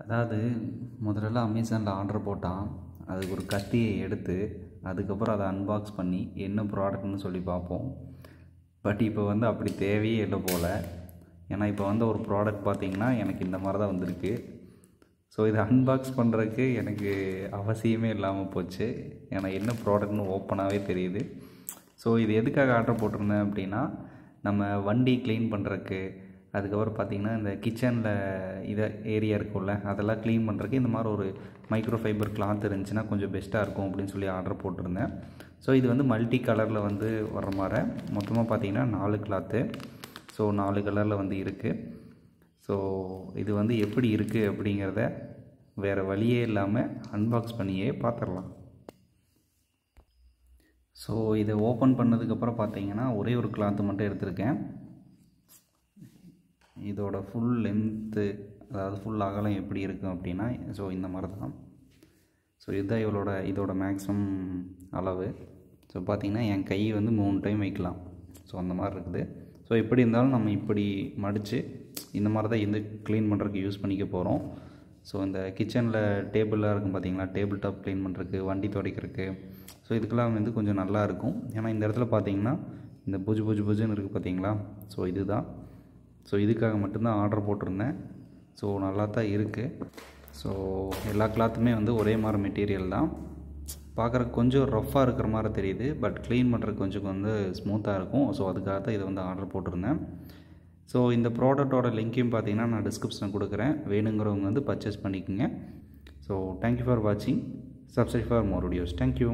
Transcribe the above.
அதாவது முதல்ல அமேசானில் ஆர்டர் போட்டான், அதுக்கு ஒரு கத்தியை எடுத்து அதுக்கப்புறம் அதை அன்பாக்ஸ் பண்ணி என்ன ப்ராடக்ட்னு சொல்லி பார்ப்போம். பட் இப்போ வந்து அப்படி தேவையே இல்லை போல். ஏன்னா இப்போ வந்து ஒரு ப்ராடக்ட் பார்த்திங்கன்னா எனக்கு இந்த மாதிரி தான் வந்திருக்கு. ஸோ இதை அன்பாக்ஸ் பண்ணுறதுக்கு எனக்கு அவசியமே இல்லாமல் போச்சு. ஏன்னா என்ன ப்ராடக்ட்னு ஓப்பனாகவே தெரியுது. ஸோ இது எதுக்காக ஆர்டர் போட்டிருந்தேன் அப்படின்னா, நம்ம வண்டி க்ளீன் பண்ணுறதுக்கு, அதுக்கப்புறம் பார்த்திங்கன்னா இந்த கிச்சனில் இதை ஏரியா இருக்கும்ல அதெல்லாம் க்ளீன் பண்ணுறதுக்கு இந்த மாதிரி ஒரு மைக்ரோ ஃபைபர் கிளாத் இருந்துச்சுன்னா கொஞ்சம் பெஸ்ட்டாக இருக்கும் அப்படின்னு சொல்லி ஆர்டர் போட்டிருந்தேன். ஸோ இது வந்து மல்டி கலரில் வந்து வர மாதிரி மொத்தமாக பார்த்திங்கன்னா 4 கிளாத்து. ஸோ 4 கலரில் வந்து இருக்குது. ஸோ இது வந்து எப்படி இருக்குது அப்படிங்கிறத வேறு வழியே இல்லாமல் அன்பாக்ஸ் பண்ணியே பார்த்துடலாம். ஸோ இதை ஓப்பன் பண்ணதுக்கப்புறம் பார்த்திங்கன்னா ஒரே ஒரு கிளாத்து மட்டும் எடுத்திருக்கேன். இதோட ஃபுல் லென்த்து, அதாவது ஃபுல் அகலம் எப்படி இருக்கும் அப்படின்னா, ஸோ இந்த மாதிரி தான். ஸோ இதுதான் இதோட மேக்ஸிமம் அளவு. ஸோ பார்த்திங்கன்னா என் கை வந்து 3 டைம் வைக்கலாம். ஸோ அந்த மாதிரி இருக்குது. ஸோ எப்படி இருந்தாலும் நம்ம இப்படி மடித்து இந்த மாதிரி தான் இது க்ளீன் பண்ணுறதுக்கு யூஸ் பண்ணிக்க போகிறோம். ஸோ இந்த கிச்சனில் டேபிளாக இருக்கும் பார்த்திங்களா, டேபிள் டாப் க்ளீன் பண்ணுறதுக்கு, வண்டி துடைக்கிறதுக்கு, ஸோ இதுக்கெல்லாம் வந்து கொஞ்சம் நல்லா இருக்கும். ஏன்னா இந்த இடத்துல பார்த்திங்கன்னா இந்த புஜுன்னு இருக்குது பார்த்திங்களா. ஸோ இதுதான். ஸோ இதுக்காக மட்டும்தான் ஆர்டர் போட்டிருந்தேன். ஸோ நல்லா தான் இருக்குது. ஸோ எல்லா கிளாத்துமே வந்து ஒரே மாதிரி மெட்டீரியல் தான். பார்க்குறக்கு கொஞ்சம் ரஃப்பாக இருக்கிற மாதிரி தெரியுது, பட் க்ளீன் பண்ணுறதுக்கு கொஞ்சம் வந்து ஸ்மூத்தாக இருக்கும். ஸோ அதுக்காக தான் இதை வந்து ஆர்டர் போட்டிருந்தேன். ஸோ இந்த ப்ராடக்டோட லிங்க்கையும் பார்த்தீங்கன்னா நான் டிஸ்கிரிப்ஷனில் கொடுக்குறேன். வேணுங்கிறவங்க வந்து பர்ச்சேஸ் பண்ணிக்கோங்க. ஸோ தேங்க்யூ ஃபார் வாட்சிங். Subscribe for more videos. Thank you.